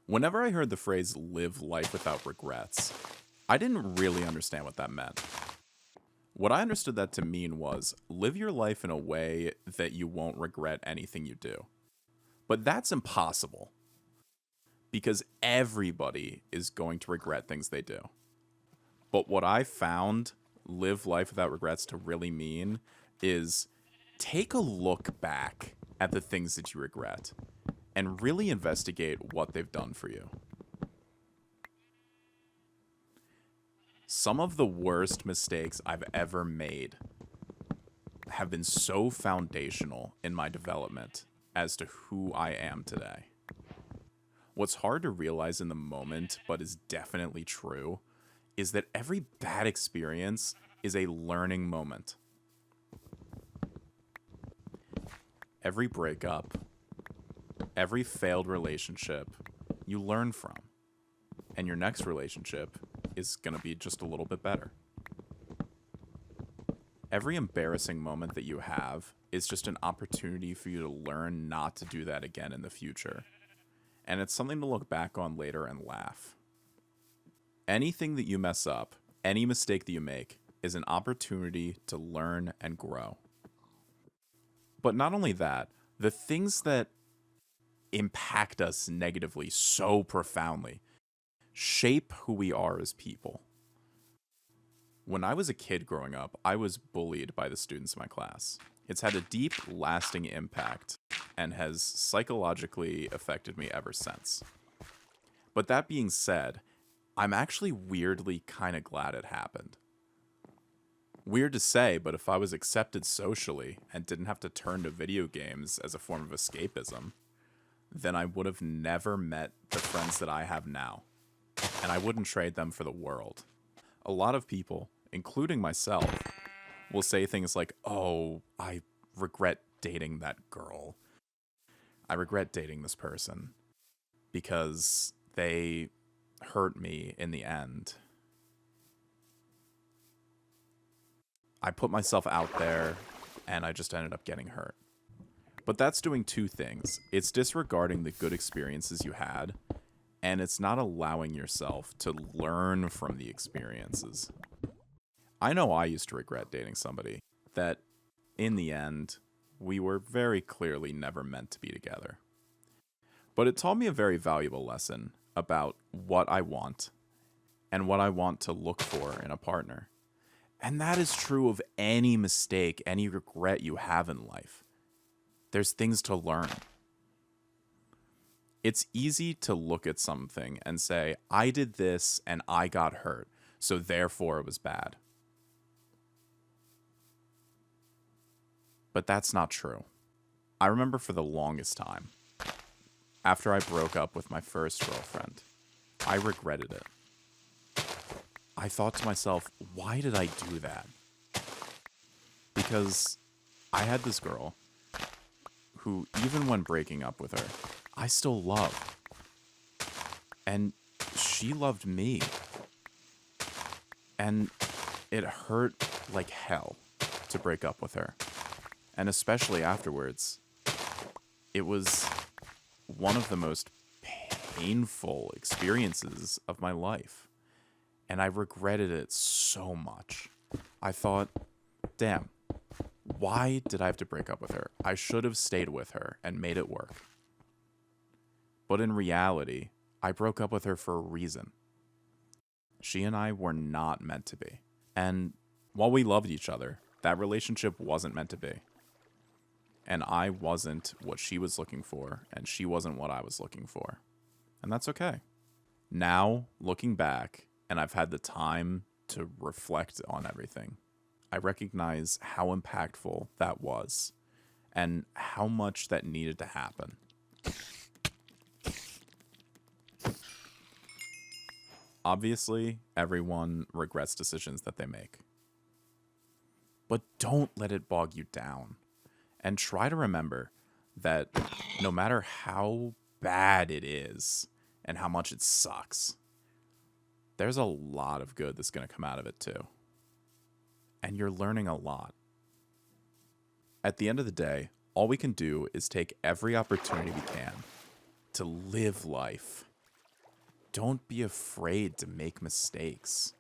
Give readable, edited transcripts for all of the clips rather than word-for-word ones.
Whenever I heard the phrase live life without regrets, I didn't really understand what that meant. What I understood that to mean was live your life in a way that you won't regret anything you do. But that's impossible because everybody is going to regret things they do. But what I found live life without regrets to really mean is take a look back at the things that you regret and really investigate what they've done for you. Some of the worst mistakes I've ever made have been so foundational in my development as to who I am today. What's hard to realize in the moment, but is definitely true, is that every bad experience is a learning moment. Every breakup, every failed relationship, you learn from. And your next relationship is going to be just a little bit better. Every embarrassing moment that you have is just an opportunity for you to learn not to do that again in the future. And it's something to look back on later and laugh. Anything that you mess up, any mistake that you make, is an opportunity to learn and grow. But not only that, the things that impact us negatively so profoundly shape who we are as people. When I was a kid growing up, I was bullied by the students in my class. It's had a deep, lasting impact and has psychologically affected me ever since. But that being said, I'm actually weirdly kind of glad it happened. Weird to say, but if I was accepted socially and didn't have to turn to video games as a form of escapism, then I would have never met the friends that I have now. And I wouldn't trade them for the world. A lot of people, including myself, will say things like, oh, I regret dating that girl. I regret dating this person because they hurt me in the end. I put myself out there and I just ended up getting hurt. But that's doing two things. It's disregarding the good experiences you had, and it's not allowing yourself to learn from the experiences. I know I used to regret dating somebody that, in the end, we were very clearly never meant to be together. But it taught me a very valuable lesson about what I want and what I want to look for in a partner. And that is true of any mistake, any regret you have in life. There's things to learn. It's easy to look at something and say, I did this and I got hurt, so therefore it was bad. But that's not true. I remember for the longest time, after I broke up with my first girlfriend, I regretted it. I thought to myself, why did I do that? Because I had this girl who, even when breaking up with her, I still loved. And she loved me. And it hurt like hell to break up with her. And especially afterwards, it was one of the most painful experiences of my life. And I regretted it so much. I thought, damn, why did I have to break up with her? I should have stayed with her and made it work. But in reality, I broke up with her for a reason. She and I were not meant to be. And while we loved each other, that relationship wasn't meant to be. And I wasn't what she was looking for, and she wasn't what I was looking for. And that's okay. Now, looking back, and I've had the time to reflect on everything, I recognize how impactful that was and how much that needed to happen. Obviously, everyone regrets decisions that they make. But don't let it bog you down. And try to remember that no matter how bad it is and how much it sucks, there's a lot of good that's going to come out of it too. And you're learning a lot. At the end of the day, all we can do is take every opportunity we can to live life don't be afraid to make mistakes.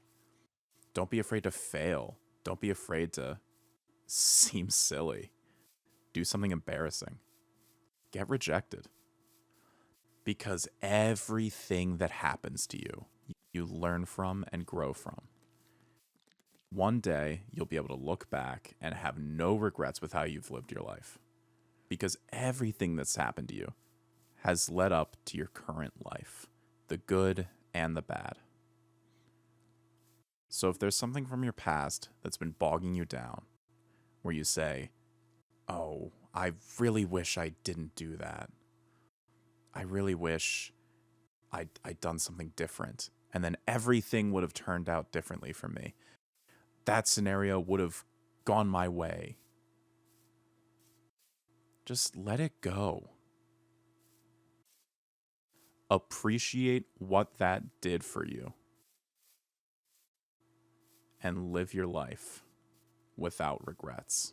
Don't be afraid to fail. Don't be afraid to seem silly. Do something embarrassing. Get rejected. Because everything that happens to you, you learn from and grow from. One day, you'll be able to look back and have no regrets with how you've lived your life. Because everything that's happened to you has led up to your current life, the good and the bad. So if there's something from your past that's been bogging you down, where you say, oh, I really wish I didn't do that. I really wish I'd done something different, and then everything would have turned out differently for me. That scenario would have gone my way. Just let it go. Appreciate what that did for you. And live your life without regrets.